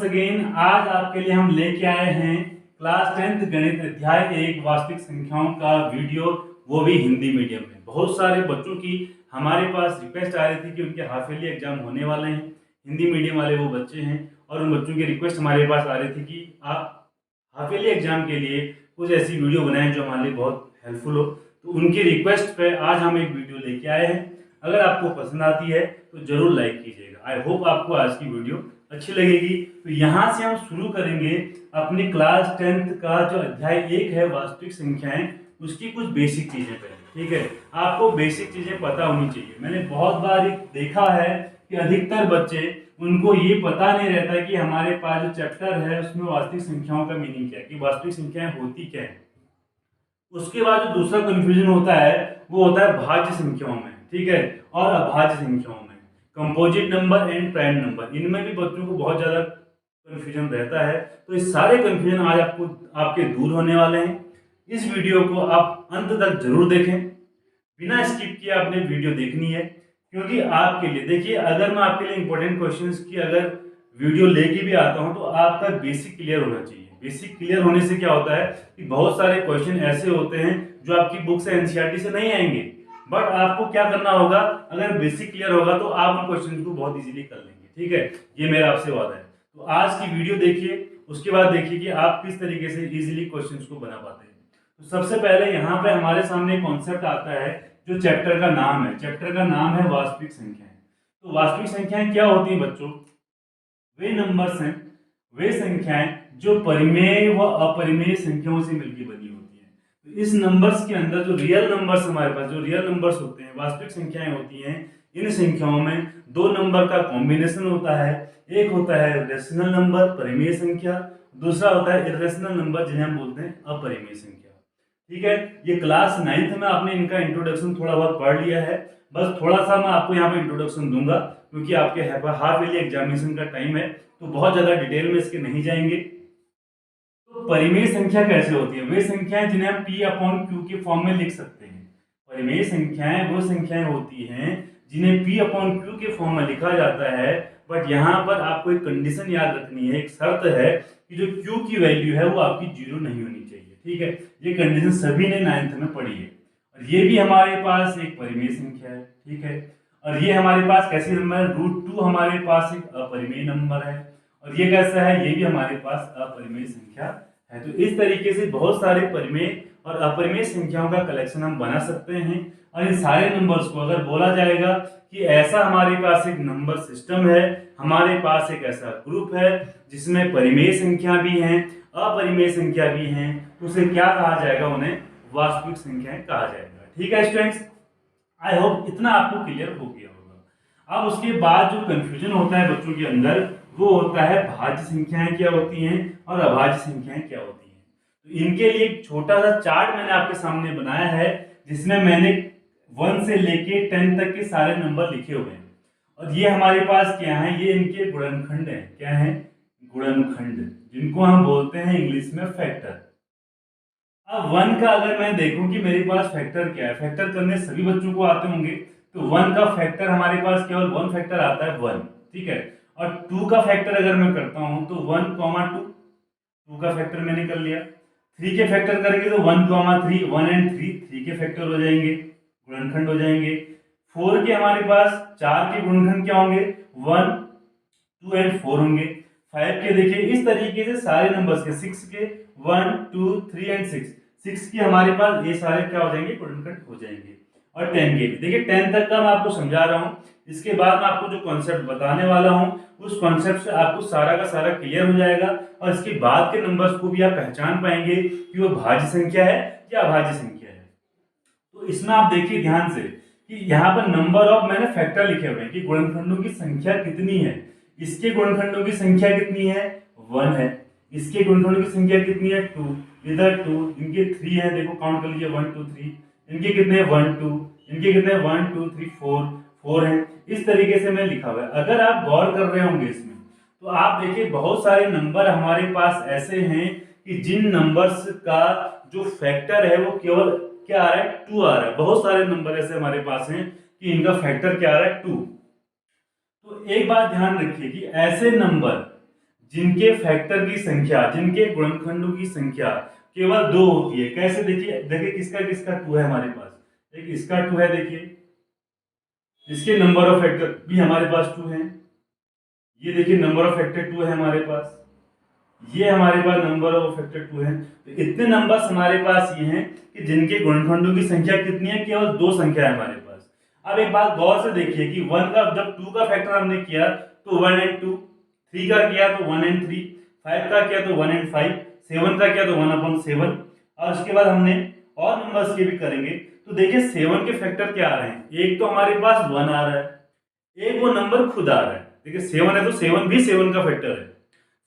Again आज आपके लिए हम लेके आए हैं क्लास 10th गणित अध्याय 1 वास्तविक संख्याओं का वीडियो, वो भी हिंदी मीडियम में। बहुत सारे बच्चों की हमारे पास रिक्वेस्ट आ रही थी कि उनके हाफ ईयरली एग्जाम होने वाले हैं, हिंदी मीडियम वाले वो बच्चे हैं, और उन बच्चों की रिक्वेस्ट हमारे पास आ रही थी कि आप हाफ ईयरली एग्जाम के लिए कुछ ऐसी वीडियो बनाएं जो हमारे लिए बहुत हेल्पफुल हो। तो उनकी रिक्वेस्ट पे आज हम एक वीडियो लेके आए हैं। अगर आपको पसंद आती है तो जरूर लाइक कीजिएगा। आई होप आपको आज की वीडियो अच्छी लगेगी। तो यहाँ से हम शुरू करेंगे अपनी क्लास 10th का जो अध्याय 1 है वास्तविक संख्याएं, उसकी कुछ बेसिक चीजें पहले। ठीक है, आपको बेसिक चीजें पता होनी चाहिए। मैंने बहुत बार देखा है कि अधिकतर बच्चे, उनको ये पता नहीं रहता कि हमारे पास जो चैप्टर है उसमें वास्तविक संख्याओं का मीनिंग क्या है, कि वास्तविक संख्याएं होती क्या है। उसके बाद जो दूसरा कंफ्यूजन होता है वो होता है भाज्य संख्याओं में, ठीक है, और अभाज्य संख्याओं में, composite number and prime number. इनमें भी बच्चों को बहुत ज्यादा कंफ्यूजन रहता है। तो ये सारे कंफ्यूजन आज आपके दूर होने वाले हैं। इस वीडियो को आप अंत तक जरूर देखें, बिना स्किप किए आपने वीडियो देखनी है, क्योंकि आपके लिए, देखिए, अगर मैं आपके लिए इंपॉर्टेंट क्वेश्चंस की अगर वीडियो लेके भी आता हूं तो आपका बेसिक क्लियर होना चाहिए। बेसिक क्लियर होने से क्या होता है कि बहुत सारे क्वेश्चन ऐसे होते हैं जो आपकी बुक से एनसीईआरटी से नहीं आएंगे, बट आपको क्या करना होगा, अगर बेसिक क्लियर होगा तो आप उन क्वेश्चन को बहुत इजीली कर लेंगे। ठीक है, ये मेरा आपसे वादा है। तो आज की वीडियो देखिए, उसके बाद देखिए कि आप किस तरीके से इजीली क्वेश्चन को बना पाते हैं। तो सबसे पहले यहाँ पे हमारे सामने कॉन्सेप्ट आता है जो चैप्टर का नाम है। चैप्टर का नाम है वास्तविक संख्याएं। तो वास्तविक संख्याएं क्या होती हैं बच्चों? वे नंबर्स हैं, वे संख्याएं जो परिमेय व अपरिमेय संख्याओं से मिलकर बनी होती हैं। तो इस नंबर्स के अंदर जो रियल नंबर्स हमारे पास, जो रियल नंबर्स होते हैं, वास्तविक संख्याएं होती हैं, इन संख्याओं में दो नंबर का कॉम्बिनेशन होता है। एक होता है रेशनल नंबर, परिमेय संख्या, दूसरा होता है इर्रेशनल नंबर, जिन्हें हम बोलते हैं अपरिमेय संख्या। ठीक है, ये क्लास 9th में आपने इनका इंट्रोडक्शन थोड़ा बहुत पढ़ लिया है। बस थोड़ा सा मैं आपको यहाँ पे इंट्रोडक्शन दूंगा, क्योंकि आपके हाफ ईयरली एग्जामिनेशन का टाइम है, तो बहुत ज्यादा डिटेल में इसके नहीं जाएंगे। तो परिमेय संख्या कैसे होती है? वे संख्याएं जिन्हें हम P/Q के फॉर्म में लिख सकते हैं। परिमेय संख्याएं वो संख्याएं होती हैं जिन्हें P/Q के फॉर्म में लिखा जाता है, बट यहाँ पर आपको एक कंडीशन याद रखनी है, एक शर्त है कि जो Q की वैल्यू है वो आपकी 0 नहीं होनी चाहिए। ठीक है, ये कंडीशन सभी ने 9th में पढ़ी है। और ये भी हमारे पास एक परिमेय संख्या है। ठीक है, और ये हमारे पास कैसी नंबर है? √2 हमारे पास एक अपरिमेय नंबर है। और ये कैसा है? ये भी हमारे पास अपरिमेय संख्या है। तो इस तरीके से बहुत सारे परिमेय और अपरिमेय संख्याओं का कलेक्शन हम बना सकते हैं। और इन सारे नंबर्स को अगर बोला जाएगा कि ऐसा हमारे पास एक नंबर सिस्टम है, हमारे पास एक ऐसा ग्रुप है जिसमें परिमेय संख्या भी हैं, अपरिमेय संख्या भी हैं, तो उसे क्या कहा जाएगा? उन्हें वास्तविक संख्याएं कहा जाएगा। ठीक है स्टूडेंट्स, आई होप इतना आपको क्लियर हो गया होगा। अब उसके बाद जो कंफ्यूजन होता है बच्चों के अंदर, वो होता है भाज्य संख्याएं क्या होती हैं और अभाज्य संख्याएं क्या होती हैं। तो इनके लिए एक छोटा सा चार्ट मैंने आपके सामने बनाया है, जिसमें मैंने 1 से लेके 10 तक के सारे नंबर लिखे हुए हैं। और ये हमारे पास क्या है? ये इनके गुणनखंड है। क्या है? गुणनखंड, जिनको हम बोलते हैं इंग्लिश में फैक्टर। अब 1 का अगर मैं देखूं कि मेरे पास फैक्टर क्या है, फैक्टर करने सभी बच्चों को आते होंगे, तो 1 का फैक्टर हमारे पास केवल 1 फैक्टर आता है 1। ठीक है, और 2 का फैक्टर अगर मैं करता हूं तो 1, 2 का फैक्टर मैंने कर लिया। 3 के फैक्टर करेंगे तो 1, 3, 1 एंड 3 के फैक्टर हो जाएंगे, गुणनखंड हो जाएंगे। 4 के हमारे पास 4 के गुणनखंड क्या होंगे? 1, 2 एंड 4 होंगे। 5 के देखिए इस तरीके से सारे नंबर्स के, 6 के 1, 2, 3 एंड 6 के हमारे पास ये सारे क्या हो जाएंगे? गुणनखंड हो जाएंगे। और 10 के भी देखिए, 10 तक का मैं आपको समझा रहा हूँ। इसके बाद मैं आपको जो कॉन्सेप्ट बताने वाला हूँ, उस कॉन्सेप्ट से आपको सारा का सारा क्लियर हो जाएगा। और इसके बाद के नंबर्स को भी आप पहचान पाएंगे कि वो भाज्य संख्या है या अभाज्य संख्या है। तो इसमें आप देखिए ध्यान से कि यहाँ पर नंबर ऑफ मैंने फैक्टर लिखे हुए हैं कि गुणनखंडों की संख्या कितनी है। इसके गुणनखंडों की संख्या कितनी है? 1 है। इसके गुणनखंडों की संख्या कितनी है? 2। इधर 2, इनके 3 है, देखो काउंट कर लीजिए 1, 2, 3। इनके कितने? 1, 2, इनके कितने? 1, 2, 3, 4 है। इस तरीके से मैं लिखा हुआ है। अगर आप गौर कर रहे होंगे इसमें, तो आप देखिए बहुत सारे नंबर हमारे पास ऐसे हैं कि जिन नंबर्स का जो फैक्टर है वो केवल क्या आ रहा है? 2 आ रहा है। बहुत सारे नंबर ऐसे हमारे पास हैं कि इनका फैक्टर क्या आ रहा है? 2। तो एक बात ध्यान रखिए कि ऐसे नंबर जिनके फैक्टर की संख्या, जिनके गुणनखंडों की संख्या केवल 2 होती है। कैसे? देखिए देखिए किसका किसका 2 है हमारे पास। एक इसका 2 है, देखिए इसके नंबर ऑफ फैक्टर भी हमारे पास 2 है। ये देखिए नंबर ऑफ फैक्टर 2 है हमारे पास। ये हमारे पास नंबर ऑफ फैक्टर 2 है। तो इतने नंबर्स हमारे पास ये हैं कि जिनके गुणनखंडों की संख्या कितनी है? केवल 2 संख्या है हमारे पास। अब एक बात गौर से देखिए कि 1 का जब 2 का फैक्टर हमने किया तो 1 एंड 2, 3 का किया तो 1 एंड 3, 5 का किया तो 1 एंड 5, 7 का किया तो 1/7, और उसके बाद हमने और नंबर्स के भी करेंगे। तो देखिए 7 के फैक्टर क्या आ रहे हैं? एक तो हमारे पास 1 आ रहा है, एक वो नंबर खुद आ रहा है। देखिए 7 है तो 7 भी 7 का फैक्टर है,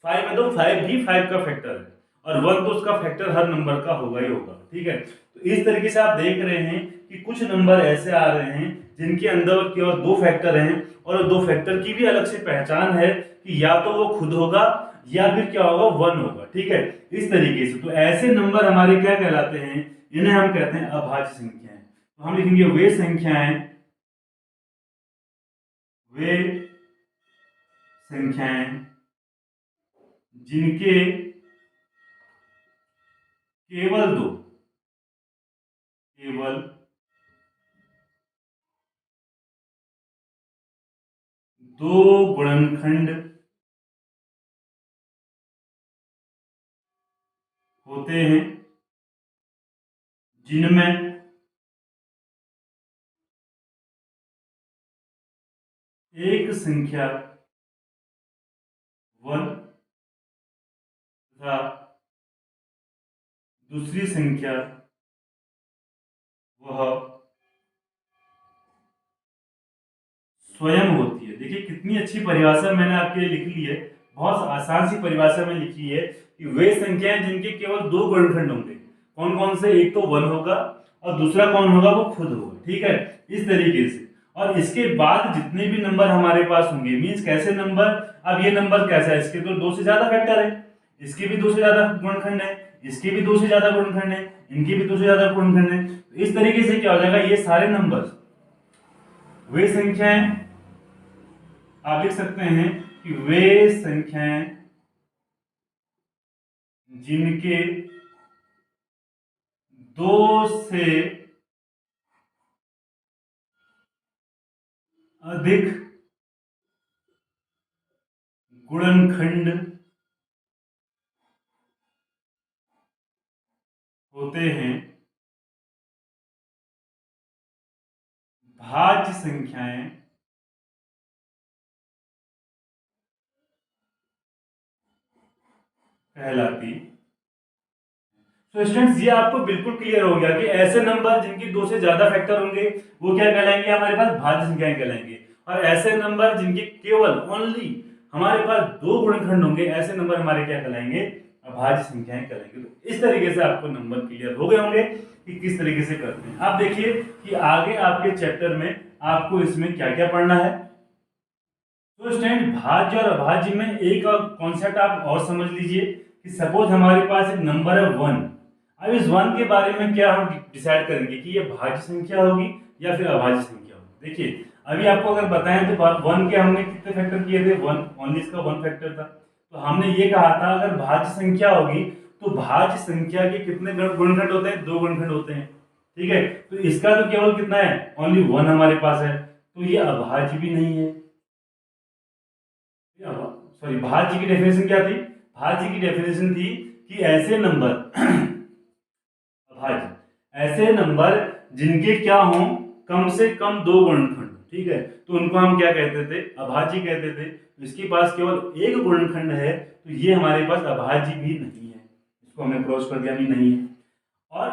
5 है तो 5 भी 5 का फैक्टर है, और 1 तो उसका फैक्टर हर नंबर का होगा ही होगा। ठीक है, तो इस तरीके से आप देख रहे हैं कि कुछ नंबर ऐसे आ रहे हैं जिनके अंदर केवल 2 फैक्टर हैं, और 2 फैक्टर की भी अलग से पहचान है कि या तो वो खुद होगा या फिर क्या होगा, 1 होगा। ठीक है, इस तरीके से तो ऐसे नंबर हमारे क्या कहलाते हैं? इन्हें हम कहते हैं अभाज्य संख्याएं। तो हम लिखेंगे वे संख्याएं, वे संख्याएं जिनके केवल दो गुणनखंड होते हैं, जिनमें एक संख्या 1 तथा दूसरी संख्या वह स्वयं होती है। देखिए कितनी अच्छी परिभाषा मैंने आपके लिए लिख ली है, बहुत आसान सी परिभाषा में लिखी है कि वे संख्याएं जिनके केवल 2 गुणनखंड होंगे। कौन कौन से? एक तो 1 होगा और दूसरा कौन होगा? वो खुद होगा। ठीक है, इस तरीके से। और इसके बाद जितने भी नंबर हमारे पास होंगे, मींस कैसे नंबर? अब ये नंबर कैसा है? इसके तो 2 से ज्यादा फैक्टर है, इसके भी 2 से ज्यादा गुणनखंड है, इसके भी 2 से ज्यादा गुणनखंड है, इनके भी 2 से ज्यादा गुणनखंड है। तो इस तरीके से क्या हो जाएगा? ये सारे नंबर वे संख्याएं, आप लिख सकते हैं कि वे संख्याएं जिनके 2 से अधिक गुणनखंड होते हैं, भाज्य संख्याएं कहलाती। तो स्टूडेंट्स ये आपको बिल्कुल क्लियर हो गया कि ऐसे नंबर जिनकी 2 से ज्यादा फैक्टर होंगे वो क्या कहलाएंगे? हमारे पास भाज्य संख्याएं कहलाएंगे। और ऐसे नंबर जिनके केवल ओनली हमारे पास 2 गुणनखंड होंगे, ऐसे नंबर हमारे क्या कहलाएंगे? अभाज्य संख्याएं कहलाएंगे। तो इस तरीके से आपको नंबर क्लियर हो गए होंगे कि किस तरीके से करते हैं। आप देखिए कि आगे आपके चैप्टर में आपको इसमें क्या क्या पढ़ना है। तो स्टूडेंट भाज्य और अभाज्य में एक कॉन्सेप्ट आप और समझ लीजिए कि सपोज हमारे पास एक नंबर है 1। अब इस 1 के बारे में क्या हम डिसाइड करेंगे कि ये भाज्य संख्या होगी या फिर अभाज्य संख्या होगी। देखिए अभी आपको अगर बताएं तो 1 के हमने कितने फैक्टर किए थे? 1, ओनली इसका 1 फैक्टर था। तो हमने ये कहा था अगर भाज्य संख्या होगी तो भाज्य संख्या के कितने गुणनखंड होते हैं? 2 गुणनखंड होते हैं। ठीक है, तो इसका तो केवल कितना है? ओनली 1 हमारे पास है, तो ये अभाज्य भी नहीं है। सॉरी, भाज्य की डेफिनेशन क्या थी? भाज्य की डेफिनेशन थी कि ऐसे नंबर अभाज्य, ऐसे नंबर जिनके क्या हो? कम से कम 2 गुणनखंड। ठीक है, तो उनको हम क्या कहते थे? अभाज्य कहते थे। तो इसके पास केवल एक गुणनखंड है, तो ये हमारे पास अभाज्य भी नहीं है, इसको हमने क्रॉस कर दिया, भी नहीं है। और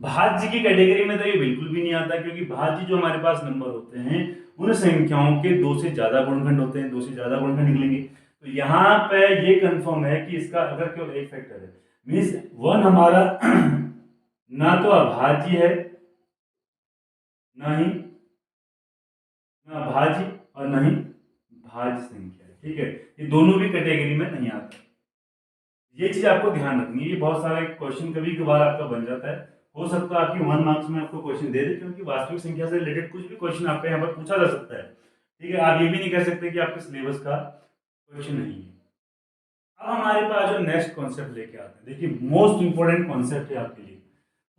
भाज्य की कैटेगरी में तो ये बिल्कुल भी नहीं आता, क्योंकि भाज्य जो हमारे पास नंबर होते हैं उन संख्याओं के 2 से ज्यादा गुणनखंड होते हैं, 2 से ज्यादा गुणनखंड निकलेंगे। तो यहाँ पे ये कंफर्म है कि इसका अगर केवल एक फैक्टर है, मीन्स 1 हमारा ना तो अभाज्य है, ना ही ना भाज्य और ना ही भाज्य संख्या है। ठीक है, ये दोनों भी कैटेगरी में नहीं आते। ये चीज आपको ध्यान रखनी है। ये बहुत सारे क्वेश्चन कभी कभार आपका बन जाता है, हो सकता है आपकी 1 मार्क्स में आपको क्वेश्चन दे दे, क्योंकि वास्तविक संख्या से रिलेटेड कुछ भी क्वेश्चन आपका यहाँ पर पूछा जा सकता है। ठीक है, आप ये भी नहीं कह सकते कि आपके सिलेबस का क्वेश्चन नहीं है। अब हमारे पास जो नेक्स्ट कॉन्सेप्ट लेके आते हैं, देखिए मोस्ट इंपॉर्टेंट कॉन्सेप्ट है आपके लिए।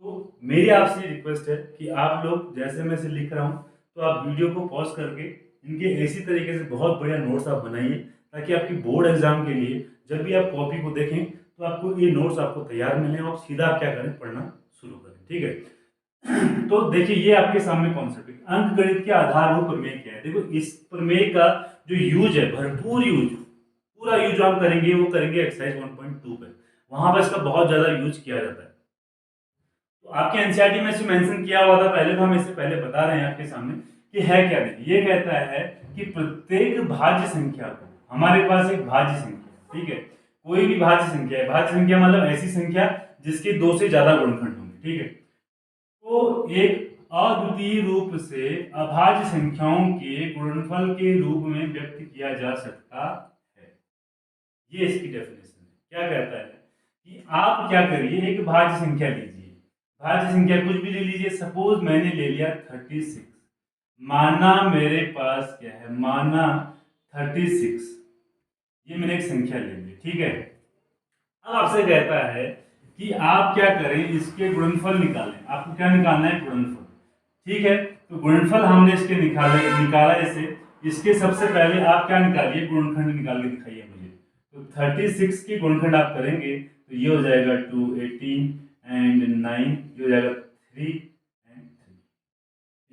तो मेरी आपसे रिक्वेस्ट है कि आप लोग जैसे मैं से लिख रहा हूँ तो आप वीडियो को पॉज करके इनके इसी तरीके से बहुत बढ़िया नोट्स आप बनाइए, ताकि आपकी बोर्ड एग्जाम के लिए जब भी आप कॉपी को देखें तो आपको ये नोट्स आपको तैयार मिले और सीधा आप क्या करें, पढ़ना शुरू करें। ठीक है, तो देखिए ये आपके सामने कॉन्सेप्ट है। अंक गणित के आधारभूत प्रमेय क्या है। देखो इस प्रमेय का जो यूज है, भरपूर यूज, पूरा यूज हम करेंगे, वो करेंगे एक्सरसाइज 1.2 पे, वहां पर इसका बहुत ज्यादा यूज किया जाता है। तो आपके एनसीईआरटी में से मेंशन किया हुआ था पहले, तो हम इससे पहले बता रहे हैं आपके सामने कि है क्या। देखिए ये कहता है कि प्रत्येक भाज्य संख्या को, हमारे पास एक भाज्य संख्या, ठीक है, कोई भी भाज्य संख्या है, भाज्य संख्या मतलब ऐसी संख्या जिसके दो से ज्यादा गुणनखंड होंगे, ठीक है, तो एक अद्वितीय रूप से अभाज्य संख्याओं के गुणनफल के रूप में व्यक्त किया जा सकता है। ये इसकी डेफिनेशन है। क्या कहता है कि आप क्या करिए, एक भाज्य संख्या लीजिए, भाज्य संख्या कुछ भी ले लीजिए, सपोज मैंने ले लिया 36, माना मेरे पास क्या है, माना 36, ये मैंने एक संख्या ले ली, ठीक है। अब आपसे कहता है कि आप क्या करें, इसके गुणनफल निकालें। आपको क्या निकालना है, गुणनफल, ठीक है। तो गुणनफल हमने इसके निकाला इसे, इसके सबसे पहले आप क्या निकालिए, गुणनखंड निकाल के दिखाइए मुझे। तो 36 के गुणनखंड आप करेंगे तो ये हो जाएगा 2, 18 एंड 9, ये हो जाएगा 3 एंड 3।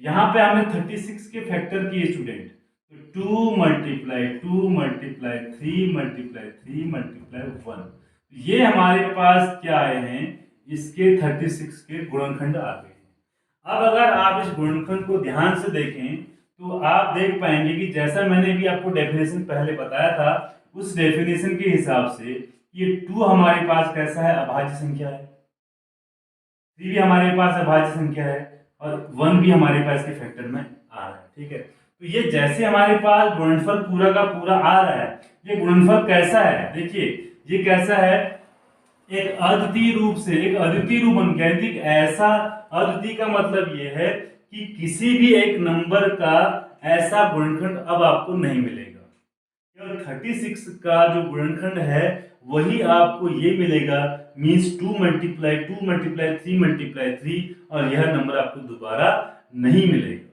यहाँ पे हमने 36 के फैक्टर किए स्टूडेंट, तो 2 मल्टीप्लाई 2 मल्टीप्लाई 3 मल्टीप्लाई 3 मल्टीप्लाई 1, ये हमारे पास क्या आए हैं, इसके 36 के गुणनखंड आ गए। अब अगर आप इस गुणनखंड को ध्यान से देखें तो आप देख पाएंगे कि जैसा मैंने भी आपको डेफिनेशन पहले बताया था, उस डेफिनेशन के हिसाब से ये 2 हमारे पास कैसा है, अभाज्य संख्या है, 3 भी हमारे पास अभाज्य संख्या है, और 1 भी हमारे पास के फैक्टर में आ रहा है, ठीक है। तो ये जैसे हमारे पास गुणनफल पूरा का पूरा आ रहा है, ये गुणनफल कैसा है, देखिए ये कैसा है, एक अद्वितीय रूप से, एक अद्वितीय रूप बन गया। ठीक, ऐसा अद्वितीय का मतलब ये है कि किसी भी एक नंबर का ऐसा गुणनखंड अब आपको नहीं मिलेगा। केवल 36 का जो गुणनखंड है वही आपको ये मिलेगा, मींस 2 मल्टीप्लाई 2 मल्टीप्लाई 3 मल्टीप्लाई 3, और यह नंबर आपको दोबारा नहीं मिलेगा,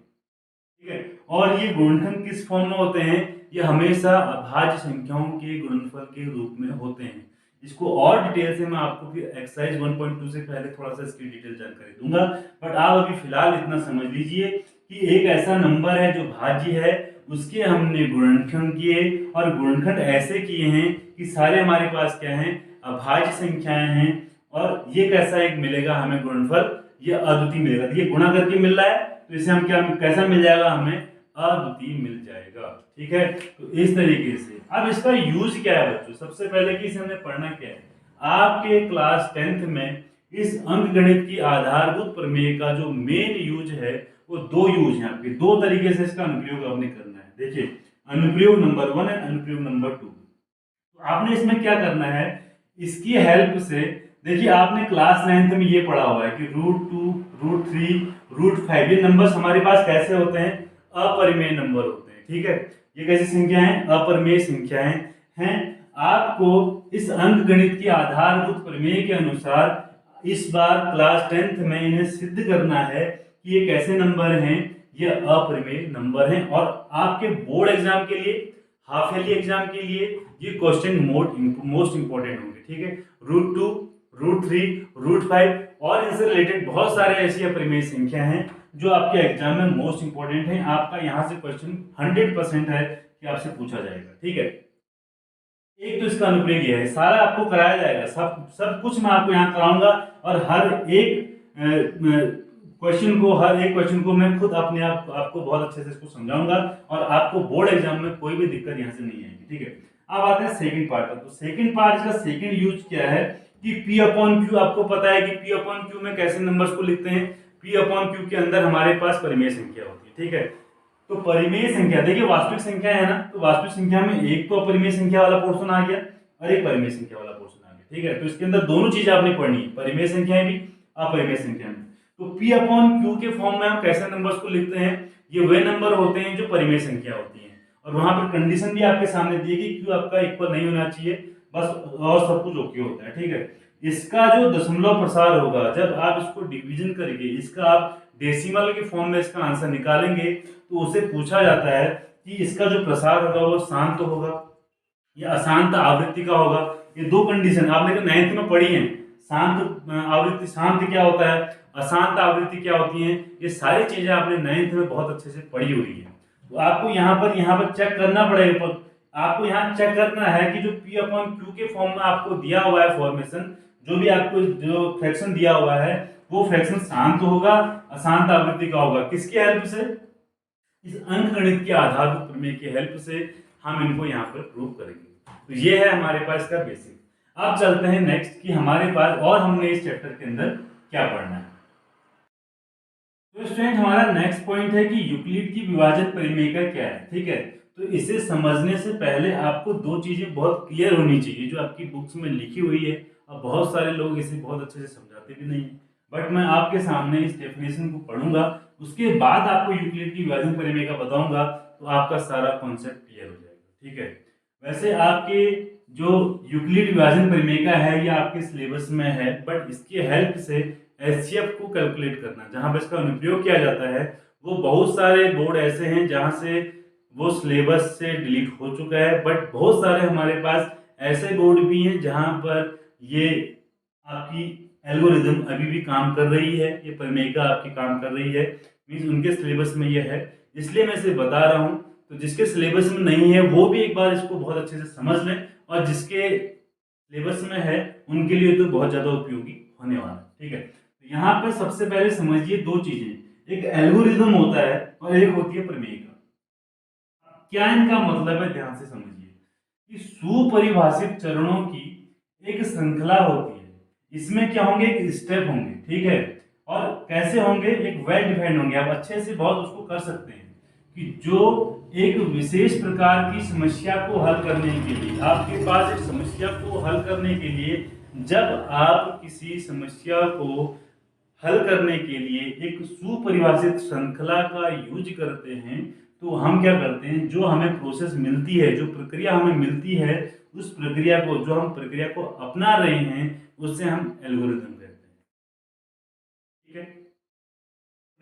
ठीक है। और ये गुणनखंड किस फॉर्म में होते हैं, ये हमेशा अभाज्य संख्याओं के गुणनफल के रूप में होते हैं। इसको और डिटेल से मैं आपको फिर एक्सरसाइज 1.2 से पहले थोड़ा सा इसकी डिटेल जानकारी दूंगा, बट आप अभी फिलहाल इतना समझ लीजिए कि एक ऐसा नंबर है जो भाज्य है, उसके हमने गुणनखंड किए, और गुणनखंड ऐसे किए हैं कि सारे हमारे पास क्या हैं, अभाज्य संख्याएं हैं, और ये कैसा एक मिलेगा हमें गुणनफल, ये अद्वितीय मिलेगा। ये गुणा करके मिल रहा है तो इसे हम क्या, कैसा मिल जाएगा, हमें अद्वितीय मिल जाएगा, ठीक है। तो इस तरीके से अब इसका यूज क्या है बच्चों, सबसे पहले कि इसे हमने पढ़ना क्या है, आपके क्लास 10th में इस अंकगणित की आधारभूत प्रमेय का जो मेन यूज है वो दो यूज है आपके, दो तरीके से इसका अनुप्रयोग आपने करना है। देखिए अनुप्रयोग नंबर 1 एंड अनुप्रयोग नंबर 2। तो आपने इसमें क्या करना है, इसकी हेल्प से, देखिए आपने क्लास 9th में ये पढ़ा हुआ है कि √2, √3, √5 ये नंबर्स हमारे पास कैसे होते हैं, अपरिमेय नंबर होते हैं, ठीक है। ये कैसी संख्याएं हैं, अपरिमेय संख्याएं हैं। आपको इस अंकगणित की आधारभूत प्रमेय के अनुसार इस बार क्लास 10th में इन्हें सिद्ध करना है कि ये कैसे नंबर हैं, ये अपरिमेय नंबर हैं, और आपके बोर्ड एग्जाम के लिए, हाफ ईयरली एग्जाम के लिए ये क्वेश्चन मोस्ट इंपॉर्टेंट होंगे, ठीक है। √2, √3, √5 और इनसे रिलेटेड बहुत सारे ऐसी अपरिमेय संख्या हैं जो आपके एग्जाम में मोस्ट इंपॉर्टेंट है। आपका यहाँ से क्वेश्चन 100% है कि आपसे पूछा जाएगा, ठीक है। एक तो इसका अनुप्रयोग है, सारा आपको कराया जाएगा, सब कुछ मैं आपको यहाँ कराऊंगा, और हर एक क्वेश्चन को मैं खुद अपने आप आपको बहुत अच्छे से इसको समझाऊंगा, और आपको बोर्ड एग्जाम में कोई भी दिक्कत यहाँ से नहीं आएगी, ठीक है। अब आते हैं सेकंड पार्ट पर। तो सेकंड पार्ट का सेकंड यूज क्या है कि P/Q, आपको पता है कि P/Q में कैसे नंबर्स को लिखते हैं, P/Q के अंदर हमारे पास परिमेय संख्या होती है, ठीक है। तो परिमेय संख्या, देखिए वास्तविक संख्या है ना, तो वास्तविक संख्या में एक तो अपरिमेय संख्या वाला पोर्शन आ गया और एक परिमेय संख्या वाला पोर्शन आ गया, ठीक है। तो इसके अंदर दोनों चीजें आपने पढ़नी है, परिमेय संख्याएं भी, अपरिमेय संख्या में। तो P/Q के फॉर्म में हम कैसे नंबर्स को लिखते हैं, ये वे नंबर होते हैं जो परिमेय संख्या होती है, और वहां पर कंडीशन भी आपके सामने दी है कि Q आपका इक्वल नहीं होना चाहिए, बस और सब कुछ ओके होता है, ठीक है। इसका जो दशमलव प्रसार होगा, जब आप इसको डिवीजन करके इसका आप डेसिमल के फॉर्म में इसका आंसर निकालेंगे तो उसे पूछा जाता है कि इसका जो प्रसार होगा वो शांत होगा या अशांत आवृत्ति का होगा। ये दो कंडीशन आपने 9th में पढ़ी है। शांत आवृत्ति, शांत क्या होता है, अशांत आवृत्ति क्या होती है, ये सारी चीजें आपने 9th में बहुत अच्छे से पढ़ी हुई है। तो आपको यहाँ पर चेक करना पड़ेगा, आपको यहाँ चेक करना है कि जो P अपॉन Q के फॉर्म में आपको दिया हुआ है फॉर्मेशन, जो भी आपको जो फ्रैक्शन दिया हुआ है वो फ्रैक्शन शांत होगा, अशांत आवृत्ति का होगा। किसकी हेल्प से, इस अंकगणित के आधारभूत प्रमेय की हेल्प से हम इनको यहाँ पर प्रूव करेंगे। तो ये है हमारे पास इसका बेसिक। अब चलते हैं नेक्स्ट कि हमारे पास और हमने इस चैप्टर के अंदर क्या पढ़ना है। तो स्टूडेंट हमारा नेक्स्ट पॉइंट है कि यूक्लिड की विभाजन परिमेय क्या है, ठीक है। तो इसे समझने से पहले आपको दो चीजें बहुत क्लियर होनी चाहिए जो आपकी बुक्स में लिखी हुई है, और बहुत सारे लोग इसे बहुत अच्छे से समझाते भी नहीं है, बट मैं आपके सामने इस डेफिनेशन को पढ़ूंगा, उसके बाद आपको यूक्लिड की विभाजन परिमेय का बताऊंगा, तो आपका सारा कॉन्सेप्ट क्लियर हो जाएगा, ठीक है। वैसे आपके जो यूक्लिड विभाजन परिमेय है ये आपके सिलेबस में है, बट इसकी हेल्प से एचसीएफ को कैलकुलेट करना, जहां पर इसका अनुप्रयोग किया जाता है, वो बहुत सारे बोर्ड ऐसे हैं जहां से वो सिलेबस से डिलीट हो चुका है, बट बहुत सारे हमारे पास ऐसे बोर्ड भी हैं जहां पर ये आपकी एल्गोरिदम अभी भी काम कर रही है, ये परिमेय आपकी काम कर रही है, मीन्स उनके सिलेबस में ये है, इसलिए मैं इसे बता रहा हूँ। तो जिसके सिलेबस में नहीं है वो भी एक बार इसको बहुत अच्छे से समझ लें, और जिसके सिलेबस में है उनके लिए तो बहुत ज्यादा उपयोगी होने वाला है, ठीक है। तो यहाँ पे सबसे पहले समझिए दो चीजें, एक एल्गोरिदम होता है और एक होती है प्रमेय। क्या इनका मतलब है, ध्यान से समझिए कि सुपरिभाषित चरणों की एक श्रृंखला होती है, इसमें क्या होंगे, एक स्टेप होंगे, ठीक है, और कैसे होंगे, एक वेल डिफाइंड होंगे, आप अच्छे से बहुत उसको कर सकते हैं कि जो एक विशेष प्रकार की समस्या को हल करने के लिए, आपके पास एक समस्या को हल करने के लिए, जब आप किसी समस्या को हल करने के लिए एक सुपरिभाषित श्रृंखला का यूज करते हैं, तो हम क्या करते हैं, जो हमें प्रोसेस मिलती है, जो प्रक्रिया हमें मिलती है, उस प्रक्रिया को, जो हम प्रक्रिया को अपना रहे हैं, उससे हम एल्गोरिथम कहते हैं, ठीक है।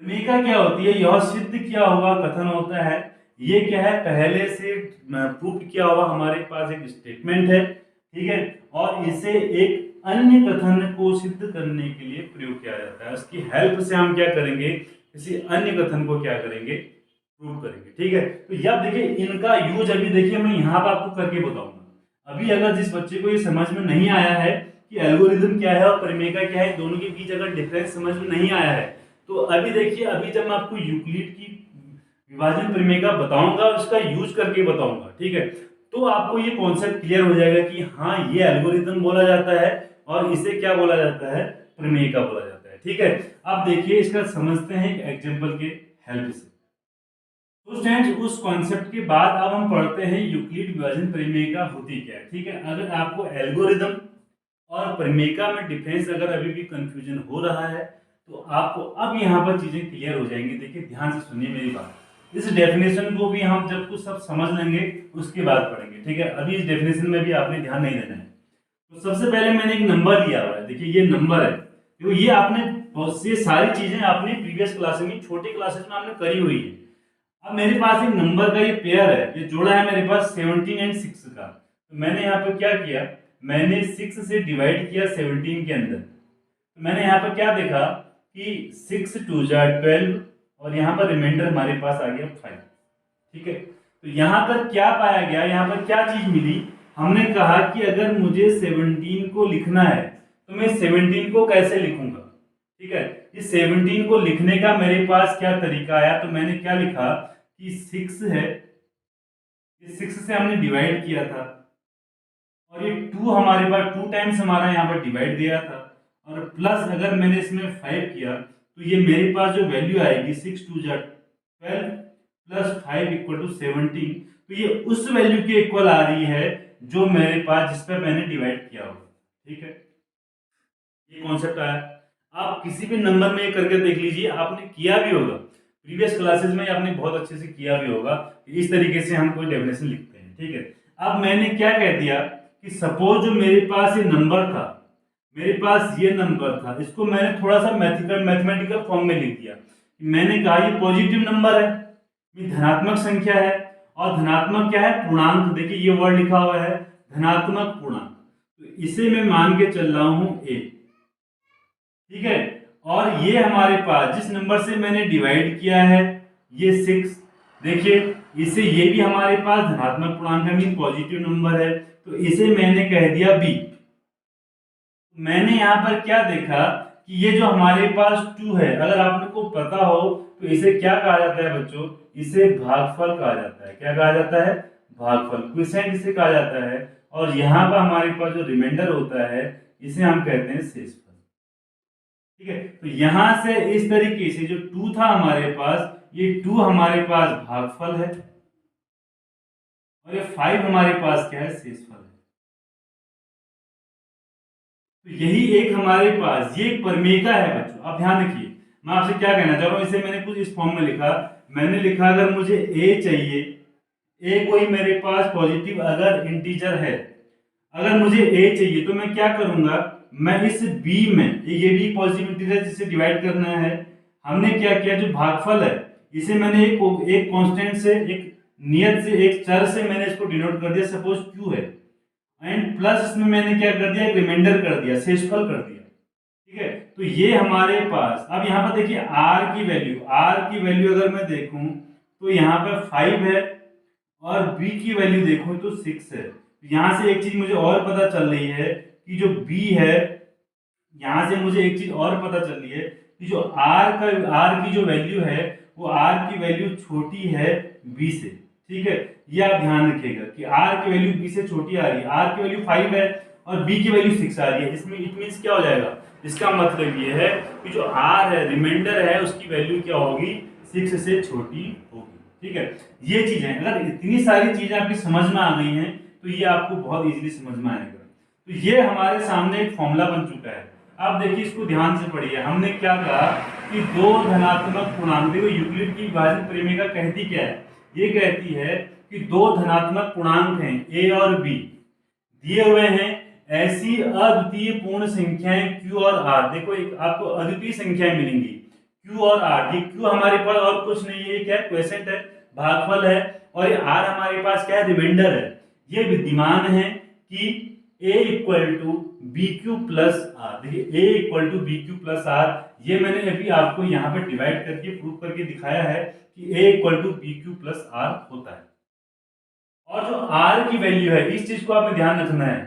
प्रमेय क्या होती है, यह सिद्ध किया हुआ कथन होता है। ये क्या है, पहले से प्रूफ किया हुआ हमारे पास एक स्टेटमेंट है, ठीक है, और इसे एक अन्य कथन को सिद्ध करने के लिए प्रयोग किया जाता है। उसकी हेल्प से हम क्या करेंगे, किसी अन्य कथन को क्या करेंगे, प्रूव करेंगे, ठीक है। तो यह देखिए इनका यूज अभी देखिए मैं यहाँ पर आपको करके बताऊंगा। अभी अगर जिस बच्चे को ये समझ में नहीं आया है कि एल्गोरिथम क्या है और प्रमेय क्या है, दोनों के बीच अगर डिफरेंस समझ में नहीं आया है, तो अभी देखिए, अभी जब मैं आपको यूक्लिड की विभाजन प्रमेय बताऊंगा और इसका यूज करके बताऊंगा, ठीक है, तो आपको ये कॉन्सेप्ट क्लियर हो जाएगा कि हाँ ये एल्गोरिथम बोला जाता है और इसे क्या बोला जाता है, प्रमेय बोला जाता है, ठीक है। अब देखिए इसका समझते हैं एक एग्जांपल के हेल्प से। तो स्टूडेंट्स उस कॉन्सेप्ट के बाद अब हम पढ़ते हैं यूक्लिड विभाजन प्रमेय होती क्या है, ठीक है। अगर आपको एल्गोरिथम और प्रमेय में डिफरेंस अगर अभी भी कंफ्यूजन हो रहा है, तो आपको अब यहाँ पर चीजें क्लियर हो जाएंगी। देखिए ध्यान से सुनिए मेरी बात, इस डेफिनेशन को भी हम जब कुछ सब समझ लेंगे उसके बाद पढ़ेंगे, ठीक है। अभी इस डेफिनेशन में भी आपने ध्यान नहीं देना है। तो सबसे पहले मैंने एक नंबर लिया हुआ है, देखिए ये नंबर है, तो ये आपने बहुत सी सारी चीजें आपने प्रीवियस क्लासेस में, छोटी क्लासेस में आपने करी हुई है। अब मेरे पास एक नंबर का ये पेयर है, ये जोड़ा है मेरे पास 17 एंड 6 का। तो मैंने यहाँ पर क्या किया, मैंने 6 से डिवाइड किया 17 के अंदर। तो मैंने यहाँ पर क्या देखा कि 6 2 जा 12 और यहाँ पर रिमाइंडर हमारे पास आ गया 5, ठीक है। तो यहाँ पर क्या पाया गया, यहाँ पर क्या चीज मिली, हमने कहा कि अगर मुझे 17 को लिखना है तो मैं 17 को कैसे लिखूंगा, ठीक है। इस 17 को लिखने का मेरे पास क्या तरीका आया, तो मैंने क्या लिखा कि 6 है, इस 6 से हमने डिवाइड किया था, और ये 2 हमारे पास 2 टाइम्स हमारा यहाँ पर डिवाइड दिया था, और प्लस अगर मैंने इसमें 5 किया तो ये मेरे पास जो वैल्यू आएगी 6 2 जा 12 प्लस 5 इक्वल टू 17, तो ये उस वैल्यू के इक्वल आ रही है जो मेरे पास जिस पर मैंने डिवाइड किया होगा, ठीक है। ये कॉन्सेप्ट आया। आप किसी भी नंबर में ये करके देख लीजिए, आपने किया भी होगा प्रीवियस क्लासेस में, आपने बहुत अच्छे से किया भी होगा। इस तरीके से हम कोई डेफिनेशन लिखते हैं, ठीक है। अब मैंने क्या कह दिया कि सपोज जो मेरे पास ये नंबर था, मेरे पास ये नंबर था, इसको मैंने थोड़ा सा मैथमेटिकल फॉर्म में लिख दिया। मैंने कहा ये पॉजिटिव नंबर है, ये धनात्मक संख्या है, और धनात्मक क्या है, पूर्णांक। देखिए ये वर्ड लिखा हुआ है धनात्मक पूर्णांक, तो इसे मैं मान के चल रहा हूं ए, ठीक है। और ये हमारे पास जिस नंबर से मैंने डिवाइड किया है ये 6, देखिए इसे, ये भी हमारे पास धनात्मक पूर्णांक है, मीन पॉजिटिव नंबर है, तो इसे मैंने कह दिया बी। मैंने यहाँ पर क्या देखा कि ये जो हमारे पास 2 है, अगर आपको पता हो तो इसे क्या कहा जाता है बच्चों, इसे भागफल कहा जाता है। क्या कहा जाता है, भागफल, क्विसेंट इसे कहा जाता है। और यहाँ पर हमारे पास जो रिमाइंडर होता है इसे हम कहते हैं शेषफल, ठीक है। तो यहाँ से इस तरीके से जो 2 था हमारे पास, ये 2 हमारे पास भागफल है, और ये 5 हमारे पास क्या है, शेषफल है। तो यही एक हमारे पास ये परमेयिका है बच्चों। अब ध्यान रखिए, मैं आपसे क्या कहना चाह रहा हूं, इसे मैंने कुछ इस फॉर्म में लिखा। मैंने लिखा अगर मुझे ए चाहिए, ए कोई मेरे पास पॉजिटिव अगर इंटीजर है, अगर मुझे ए चाहिए तो मैं क्या करूंगा, मैं इस बी में, ये भी पॉजिटिव इंटीजर जिसे डिवाइड करना है, हमने क्या किया, जो भागफल है इसे मैंने एक कांस्टेंट से, एक नियत से, एक चर से मैंने इसको डिनोट कर दिया, सपोज क्यू है, एंड प्लस इसमें मैंने क्या कर दिया, एक रिमाइंडर कर दिया, शेषफल कर दिया, ठीक है। तो ये हमारे पास, अब यहाँ पर देखिए r की वैल्यू, अगर मैं देखूं तो यहाँ पर 5 है, और b की वैल्यू देखूं तो 6 है। यहाँ से एक चीज मुझे और पता चल रही है कि जो b है, यहाँ से मुझे एक चीज और पता चल रही है कि जो r की जो वैल्यू है वो r की वैल्यू छोटी है b से, ठीक है। ये आप ध्यान रखिएगा कि r की वैल्यू b से छोटी आ रही है, r की वैल्यू 5 है और b की वैल्यू 6 आ रही है। इसमें इट मींस क्या हो जाएगा, इसका मतलब ये है कि जो r है, रिमाइंडर है, उसकी वैल्यू क्या होगी, 6 से छोटी होगी, ठीक है। ये चीजें, अगर इतनी सारी चीजें आपकी समझ में आ गई हैं तो ये आपको बहुत इजीली समझ में आएगा। तो ये हमारे सामने एक फॉर्मूला बन चुका है। अब देखिए इसको ध्यान से पढ़िए, हमने क्या कहा कि दो धनात्मक पूर्णांक, देखो यूक्लिड की विभाजन प्रमेय कहती क्या है, ये कहती है कि दो धनात्मक पूर्णांक हैं a और b दिए हुए हैं, ऐसी अद्वितीय पूर्ण संख्याएं q और r। देखो एक आपको अद्वितीय संख्याएं मिलेंगी q और r। ये q हमारे पास और कुछ नहीं है, क्या है, क्वोशिएंट है, भागफल है, और ये r हमारे पास क्या है, रिमाइंडर है। ये विद्यमान है कि a equal to B Q plus R. देखिए a equal to B Q plus R, ये मैंने अभी आपको यहाँ पे डिवाइड करके प्रूव करके दिखाया है कि a equal to B Q plus R होता है। और जो r की वैल्यू है, इस चीज को आपने ध्यान रखना है।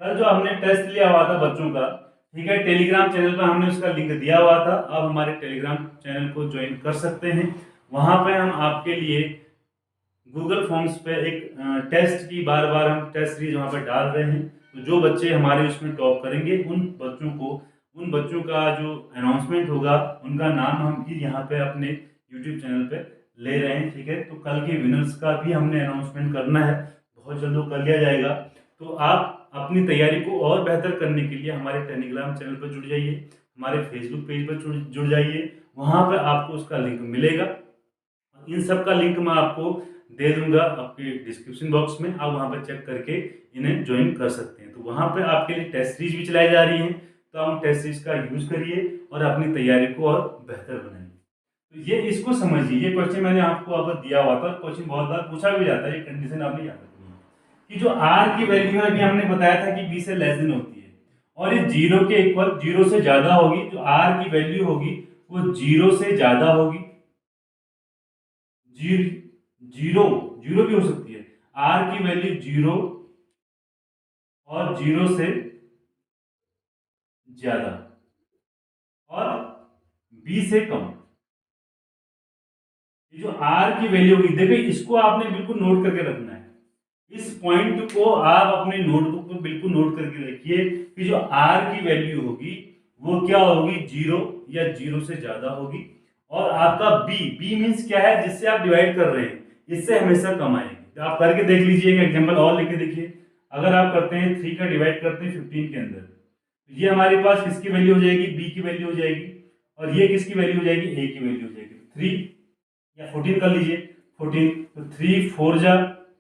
कल जो हमने टेस्ट लिया हुआ था बच्चों का, ठीक है, टेलीग्राम चैनल पर हमने उसका लिंक दिया हुआ था, आप हमारे टेलीग्राम चैनल को ज्वाइन कर सकते हैं। वहां पे हम आपके लिए गूगल फॉर्म्स पे एक टेस्ट की बार बार हम टेस्ट सीरीज वहां पर डाल रहे हैं। तो जो बच्चे हमारे उसमें टॉप करेंगे उन बच्चों का जो अनाउंसमेंट होगा, उनका नाम हम भी यहाँ पे अपने यूट्यूब चैनल पे ले रहे हैं, ठीक है। तो कल के विनर्स का भी हमने अनाउंसमेंट करना है, बहुत जल्द कर लिया जाएगा। तो आप अपनी तैयारी को और बेहतर करने के लिए हमारे टेलीग्राम चैनल पर जुड़ जाइए, हमारे फेसबुक पेज पर जुड़ जाइए, वहाँ पर आपको उसका लिंक मिलेगा। इन सब का लिंक मैं आपको दे दूंगा आपके डिस्क्रिप्शन बॉक्स में, आप वहाँ पर चेक करके इन्हें ज्वाइन कर सकते हैं। तो वहाँ पे आपके लिए टेस्ट सीरीज भी चलाई जा रही है, तो आप टेस्ट सीरीज का यूज करिए और अपनी तैयारी को और बेहतर बनाइए। तो ये इसको समझिए, ये क्वेश्चन मैंने आपको अब दिया हुआ था, क्वेश्चन बहुत बार पूछा भी जाता है, ये कंडीशन आपने याद रखनी है कि जो r की वैल्यू है, अभी हमने बताया था कि b से लेस देन होती है, और ये 0 के इक्वल, 0 से ज्यादा होगी। जो r की वैल्यू होगी वो 0 से ज्यादा होगी, जीरो जीरो भी हो सकती है, r की वैल्यू 0 और 0 से ज्यादा और b से कम। ये जो r की वैल्यू होगी, देखो इसको आपने बिल्कुल नोट करके रखना है, इस पॉइंट को आप अपने नोटबुक पर बिल्कुल नोट करके रखिए कि जो r की वैल्यू होगी वो क्या होगी, 0 या 0 से ज्यादा होगी। और आपका b मींस क्या है, जिससे आप डिवाइड कर रहे हैं, इससे हमेशा कम आएगी। तो आप करके देख लीजिए, एक एग्जांपल और लेके देखिए। अगर आप करते हैं 3 का डिवाइड करते हैं 15 के अंदर, तो ये हमारे पास किसकी वैल्यू हो जाएगी, b की वैल्यू हो जाएगी, और ये किसकी वैल्यू हो जाएगी, a की वैल्यू हो जाएगी। 3 या 14 कर लीजिए, 14, तो 3 4 जा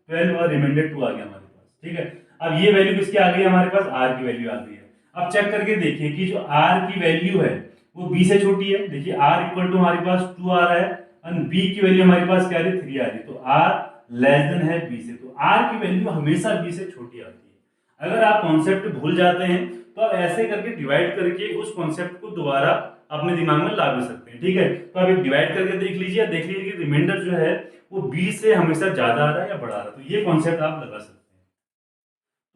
12 और रिमाइंडर 2 आ गया हमारे पास, ठीक है। अब ये वैल्यू किसकी आ गई, हमारे पास आर की वैल्यू आ गई है। अब चेक करके देखिए कि जो आर की वैल्यू है वो बी से छोटी है। देखिए आर इक्वल टू हमारे पास 2 आ रहा है और बी की वैल्यू हमारे पास क्या आ रही है, 3 आ रही है। तो आर लेस देन है बी से, तो आर की वैल्यू हमेशा बी से छोटी आती है। अगर आप कॉन्सेप्ट भूल जाते हैं तो आप ऐसे करके डिवाइड करके उस कॉन्सेप्ट को दोबारा अपने दिमाग में ला भी सकते हैं। ठीक है, तो आप एक डिवाइड करके देख लीजिए कि रिमाइंडर जो है वो बी से हमेशा ज्यादा आ रहा है या बढ़ा रहा है। तो ये कॉन्सेप्ट आप लगा सकते हैं।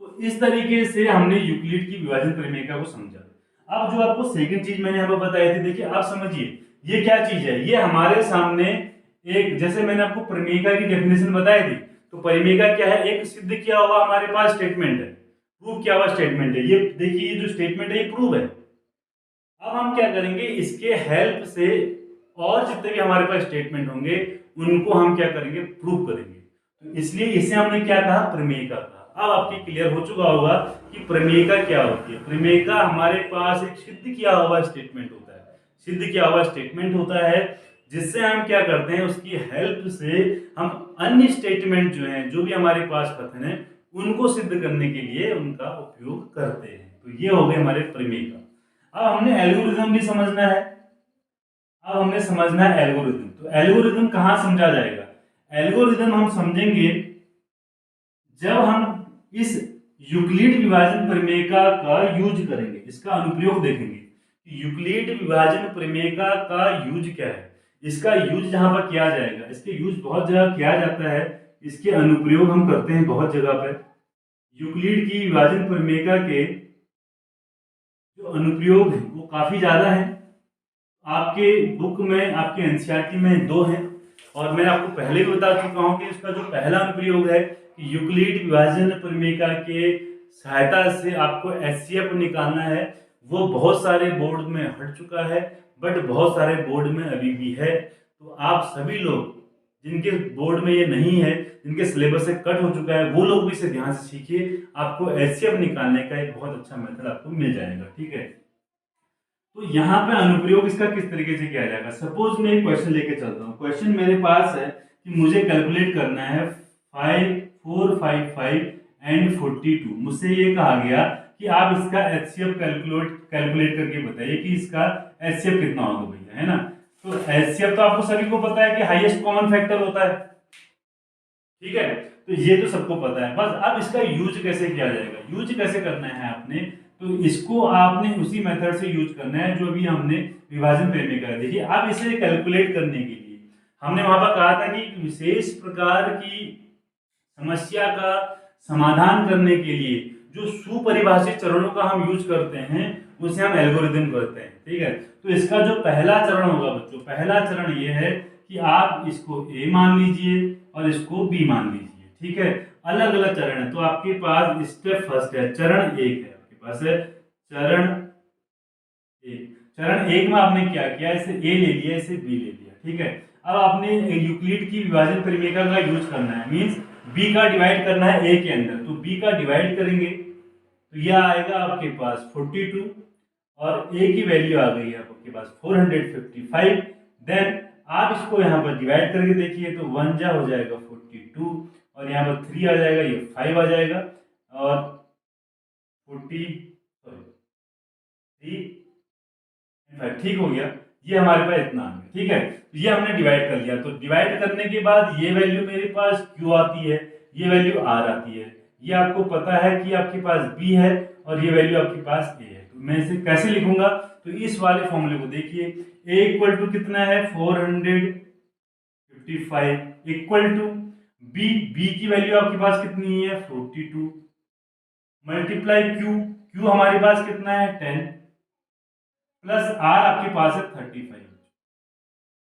तो इस तरीके से हमने यूक्लिड की विभाजन प्रमेय को समझा। अब जो आपको सेकंड चीज मैंने यहाँ पर बताई थी, देखिए आप समझिए ये क्या चीज है। ये हमारे सामने एक, जैसे मैंने आपको प्रमेय की डेफिनेशन बताई थी, तो प्रमेय क्या है, एक सिद्ध किया हुआ हमारे पास स्टेटमेंट है, प्रूव किया हुआ स्टेटमेंट है। ये देखिए ये जो स्टेटमेंट है ये प्रूव है। अब हम क्या करेंगे, इसके हेल्प से और जितने भी हमारे पास स्टेटमेंट होंगे उनको हम क्या करेंगे, प्रूव करेंगे। तो इसलिए इसे हमने क्या कहा, प्रमेय का कहा। अब आपके क्लियर हो चुका होगा कि प्रमेय का क्या होती है। प्रमेय का हमारे पास एक सिद्ध किया हुआ स्टेटमेंट होता है, सिद्ध किया हुआ स्टेटमेंट होता है जिससे हम क्या करते हैं, उसकी हेल्प से हम अन्य स्टेटमेंट जो हैं, जो भी हमारे पास कथन है, उनको सिद्ध करने के लिए उनका उपयोग करते हैं। तो ये हो गए हमारे प्रमेय का। अब हमने एल्गोरिथम भी समझना है। अब हमने समझना है एल्गोरिथम। तो एल्गोरिथम कहाँ समझा जाएगा, एल्गोरिथम हम समझेंगे जब हम इस यूक्लिड विभाजन प्रमेय का यूज करेंगे, इसका अनुप्रयोग देखेंगे। यूक्लिड विभाजन प्रमेय का यूज क्या है, इसका यूज जहां पर किया जाएगा, इसके यूज बहुत जगह किया जाता है, इसके अनुप्रयोग हम करते हैं बहुत जगह पर। यूक्लिड की विभाजन प्रमेय के जो अनुप्रयोग है वो काफी ज्यादा है। आपके बुक में, आपके एनसीईआरटी में 2 हैं, और मैं आपको पहले भी बता चुका हूं कि इसका जो पहला अनुप्रयोग है कि यूक्लिड विभाजन प्रमेय के सहायता से आपको एचसीएफ निकालना है, वो बहुत सारे बोर्ड में हट चुका है, बट बहुत सारे बोर्ड में अभी भी है। तो आप सभी लोग जिनके बोर्ड में ये नहीं है, जिनके सिलेबस से कट हो चुका है, वो लोग भी इसे ध्यान से सीखिए। आपको एचसीएफ निकालने का एक बहुत अच्छा मेथड आपको मिल जाएगा। ठीक है, तो यहाँ पे अनुप्रयोग इसका किस तरीके से किया जाएगा। सपोज मैं एक क्वेश्चन लेके चलता हूँ। क्वेश्चन मेरे पास है कि मुझे कैलकुलेट करना है 5, 4, 5, 5 एंड 42। मुझसे ये कहा गया कि आप इसका एचसीएफ कैलकुलेट करके बताइए कि इसका एचसीएफ कितना होगा भैया, है ना। तो एचसीएफ तो आपको सभी को पता है कि हाईएस्ट कॉमन फैक्टर होता है। ठीक है, तो ये तो सबको पता है। बस अब इसका यूज कैसे किया जाएगा, यूज कैसे करना है आपने, तो इसको आपने उसी मेथड से यूज करना है जो भी हमने विभाजन प्रमेय का। देखिए अब इसे कैलकुलेट करने के लिए हमने वहां पर कहा था कि विशेष प्रकार की समस्या का समाधान करने के लिए जो सुपरिभाषित चरणों का हम यूज करते हैं उसे हम एल्गोरिथम करते हैं। ठीक है, तो इसका जो पहला चरण होगा बच्चों, पहला चरण ये है कि आप इसको ए मान लीजिए और इसको बी मान लीजिए। ठीक है, अलग अलग चरण है। तो आपके पास स्टेप फर्स्ट है, चरण 1 है आपके पास है, चरण 1। चरण 1 में आपने क्या किया, इसे ए ले लिया, इसे बी ले लिया। ठीक है, अब आपने यूक्लिड की विभाजन प्रमेय का यूज करना है, मींस बी का डिवाइड करना है ए के अंदर। तो बी का डिवाइड करेंगे तो यह आएगा आपके पास 42 और ए की वैल्यू आ गई है आपके पास 455। देन आप इसको यहाँ पर डिवाइड करके देखिए तो 1 जा हो जाएगा 42 और यहाँ पर 3 आ जाएगा, ये 5 आ जाएगा और 3 ठीक हो गया। ये हमारे पास इतना आ गया। ठीक है, तो ये हमने डिवाइड कर लिया। तो डिवाइड करने के बाद ये वैल्यू मेरे पास क्यू आती है, ये वैल्यू आर आती है। ये आपको पता है कि आपके पास बी है और ये वैल्यू आपके पास ए है। तो मैं इसे कैसे लिखूंगा, तो इस वाले फॉर्मूले को देखिए, ए इक्वल टू कितना है 455 इक्वल टू बी, बी की वैल्यू आपके पास कितनी है 42 मल्टीप्लाई क्यू, क्यू हमारे पास कितना है 10 प्लस आर आपके पास है 35।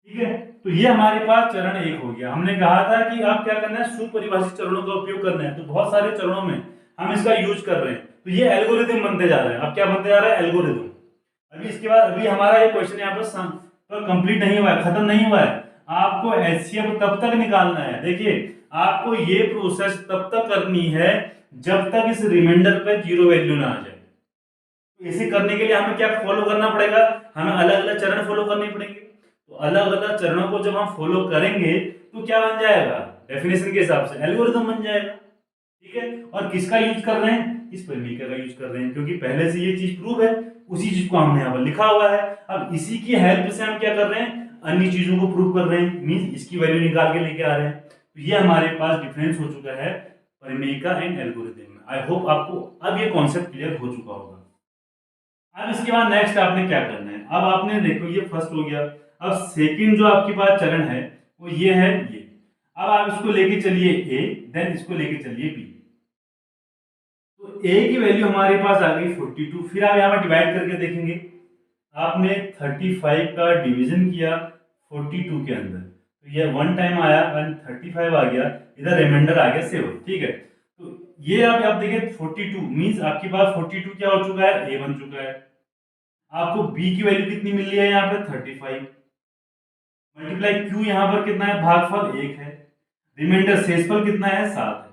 ठीक है, तो ये हमारे पास चरण 1 हो गया। हमने कहा था कि आप क्या करना है, सुपरिभाषित चरणों का उपयोग करना है। तो बहुत सारे चरणों में हम इसका यूज कर रहे हैं, तो ये एल्गोरिथम बनते जा रहा है। अब क्या बनते जा रहा है, एल्गोरिथम। अभी इसके बाद अभी हमारा ये क्वेश्चन यहाँ पर कंप्लीट नहीं हुआ है, खत्म नहीं हुआ है। आपको एचसीएफ तब तक निकालना है। देखिए आपको ये प्रोसेस तब तक करनी है जब तक इस रिमाइंडर पे 0 वैल्यू ना आ जाए। तो इसे करने के लिए हमें क्या फॉलो करना पड़ेगा, हमें अलग अलग चरण फॉलो करने पड़ेंगे। तो अलग अलग चरणों को जब हम फॉलो करेंगे तो क्या बन जाएगा, डेफिनेशन के हिसाब से एल्गोरिथम बन जाएगा। ठीक है। और किसका यूज कर रहे हैं, इस परिमेका का यूज कर रहे हैं, क्योंकि पहले से ये चीज प्रूव है, उसी चीज को हमने यहाँ पर लिखा हुआ है। अब इसी की हेल्प से हम क्या कर रहे हैं, अन्य चीजों को प्रूव कर रहे हैं, मींस इसकी वैल्यू निकाल के लेके आ रहे हैं। तो ये हमारे पास डिफरेंस हो चुका है परिमेका एंड एल्गोरिथम में। आई होप आपको अब ये कॉन्सेप्ट क्लियर हो चुका होगा। अब इसके बाद नेक्स्ट आपने क्या करना है, अब आपने देखो ये फर्स्ट हो गया। अब सेकंड जो आपके पास चरण है वो ये है ये। अब आप इसको लेके चलिए ए, देन इसको लेके चलिए बी। तो ए की वैल्यू हमारे पास आ गई 42। फिर आप यहाँ पर डिवाइड करके देखेंगे, आपने 35 का डिवीजन किया 42 के अंदर, तो ये 1 टाइम आया और 35 आ गया, इधर रिमाइंडर आ गया 7। ठीक है, तो ये आप देखिए 42 मींस आपके पास 42 क्या हो चुका है, ए बन चुका है। आपको बी की वैल्यू कितनी मिल रही है यहाँ पे 35 मल्टीप्लाई क्यू, यहाँ पर कितना है, भागफल 1 है, रिमाइंडर शेषफल कितना है 7 है।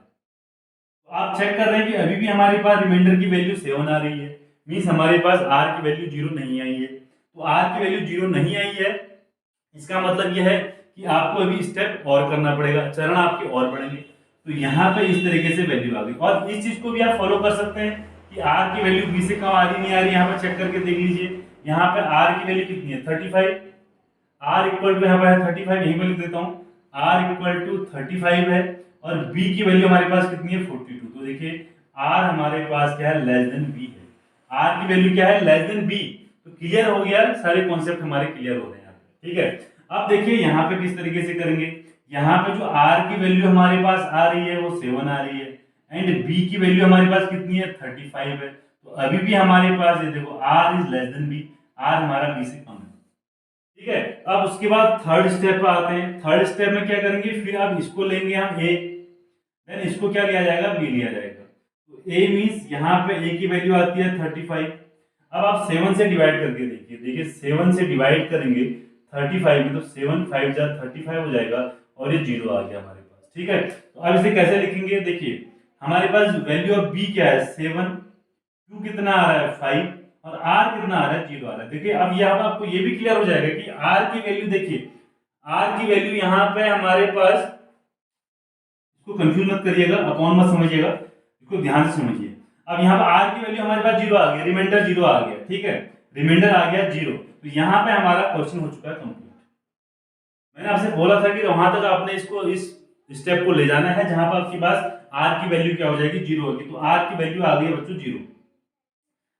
तो आप चेक कर रहे हैं कि अभी भी हमारे पास रिमाइंडर की वैल्यू 7 आ रही है, मींस हमारे पास आर की वैल्यू 0 नहीं आई है। तो आर की वैल्यू 0 नहीं आई है, इसका मतलब यह है कि आपको अभी स्टेप और करना पड़ेगा, चरण आपके और बढ़ेंगे। तो यहाँ पे इस तरीके से वैल्यू आ गई। और इस चीज को भी आप फॉलो कर सकते हैं कि आर की वैल्यू बी से कम आ रही नहीं आ रही, यहाँ पर चेक करके देख लीजिए। यहाँ पे आर की वैल्यू कितनी है 35, आर इक्वल टू यहाँ पर है 35, यहीं पर लिख देता हूँ, आर इक्वल टू 35 है, और बी की वैल्यू हमारे पास कितनी है 42। तो देखिए आर हमारे पास क्या है, लेस देन बी है, आर की वैल्यू क्या है, लेस देन बी। तो क्लियर हो गया, सारे कॉन्सेप्ट हमारे क्लियर हो रहे हैं यहाँ पे। ठीक है, अब देखिए यहाँ पे किस तरीके से करेंगे। यहाँ पे जो आर की वैल्यू हमारे पास आ रही है वो 7 आ रही है, एंड बी की वैल्यू हमारे पास कितनी है 35 है। तो अभी भी हमारे पास ये देखो R is less than B, R हमारा बी से कम है। ठीक है, अब उसके बाद थर्ड स्टेप पे आते हैं। थर्ड स्टेप में क्या करेंगे, फिर अब इसको लेंगे हम ए, देन इसको क्या लिया जाएगा, बी लिया जाएगा। तो ए मींस यहाँ पे ए की वैल्यू आती है 35। अब आप 7 से डिवाइड करके देखिए 7 से डिवाइड करेंगे 35 में, तो 7 5 जा 35 हो जाएगा, और ये 0 आ गया हमारे पास। ठीक है, तो अब इसे कैसे लिखेंगे, देखिए हमारे पास वैल्यू ऑफ बी क्या है 7, क्यू कितना आ रहा है 5, और आर कितना आ रहा है 0 आ रहा है। देखिए अब यहाँ पर आपको ये भी क्लियर हो जाएगा कि आर की वैल्यू, देखिए आर की वैल्यू यहाँ पे हमारे पास, इसको कंफ्यूज मत करिएगा, अपॉन मत समझिएगा, इसको ध्यान से समझिए। अब यहाँ पर आर की वैल्यू हमारे पास 0 आ गया, रिमाइंडर 0 आ गया। ठीक है, रिमाइंडर आ गया 0, तो यहाँ पे हमारा क्वेश्चन हो चुका है कंप्लीट। मैंने आपसे बोला था कि वहां तक आपने इसको इस स्टेप को ले जाना है जहां पर आपके पास आर की वैल्यू क्या हो जाएगी 0 होगी। तो आर की वैल्यू आ गई बच्चों 0,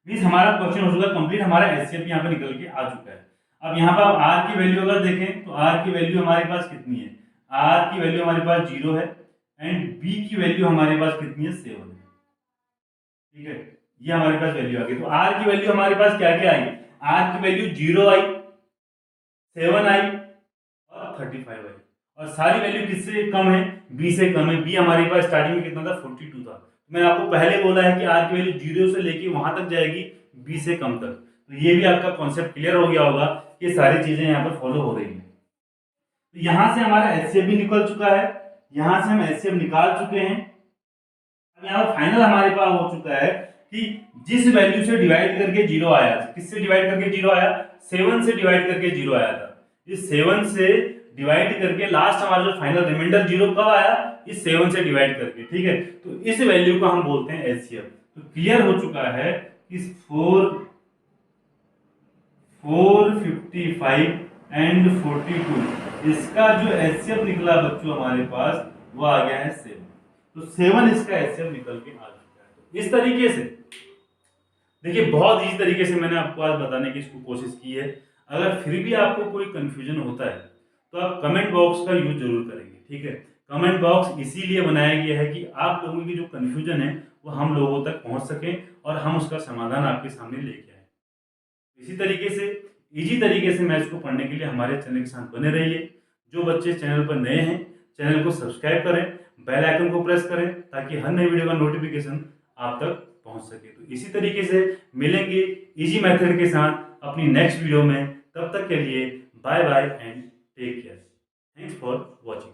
मींस हमारा क्वेश्चन हो चुका कंप्लीट, हमारा एचसीएफ यहाँ पे निकल के आ चुका है। अब यहाँ पर आप आर की वैल्यू अगर देखें तो आर की वैल्यू हमारे पास कितनी है, आर की वैल्यू हमारे पास 0 है, एंड बी की वैल्यू हमारे पास कितनी है 7 है। ठीक है, ये हमारे पास वैल्यू आ गई। तो आर की वैल्यू हमारे पास क्या क्या आई, आर की वैल्यू 0 आई, 7 आई और 35 आई, और सारी वैल्यू किससे कम है, बी से कम है। बी हमारे पास स्टार्टिंग में कितना था 42 था। मैंने आपको पहले बोला है कि आर की वैल्यू 0 से लेके वहां तक जाएगी बी से कम तक। तो ये भी आपका कॉन्सेप्ट क्लियर हो गया होगा कि सारी चीजें यहाँ पर फॉलो हो रही है। तो यहाँ से हमारा एचसीएफ भी निकल चुका है, यहाँ से हम एचसीएफ निकाल चुके हैं। अब यहाँ फाइनल हमारे पास हो चुका है कि जिस वैल्यू से डिवाइड करके 0 आया, किससे डिवाइड करके 0 आया, 7 से डिवाइड करके 0 आया था। इस 7 से डिवाइड करके लास्ट हमारा जो फाइनल रिमाइंडर 0 कब आया, इस 7 से डिवाइड करके। ठीक है, तो इस वैल्यू को हम बोलते हैं एचसीएफ। तो क्लियर हो चुका है इस 455 एंड 42 इसका जो एचसीएफ निकला बच्चों हमारे पास वो आ गया है 7। तो 7 इसका एचसीएफ निकल के आ चुका है। तो इस तरीके से देखिए बहुत इजी तरीके से मैंने आपको आज बताने की इसको कोशिश की है। अगर फिर भी आपको कोई कंफ्यूजन होता है तो आप कमेंट बॉक्स का यूज जरूर करेंगे। ठीक है, कमेंट बॉक्स इसीलिए बनाया गया है कि आप लोगों की जो कंफ्यूजन है वो हम लोगों तक पहुंच सके और हम उसका समाधान आपके सामने लेके आए। इसी तरीके से इजी तरीके से मैथ्स को पढ़ने के लिए हमारे चैनल के साथ बने रहिए। जो बच्चे चैनल पर नए हैं चैनल को सब्सक्राइब करें, बेल आइकन को प्रेस करें ताकि हर नई वीडियो का नोटिफिकेशन आप तक पहुंच सके। तो इसी तरीके से मिलेंगे इजी मेथड के साथ अपनी नेक्स्ट वीडियो में। तब तक के लिए bye bye and take care. Thanks for watching.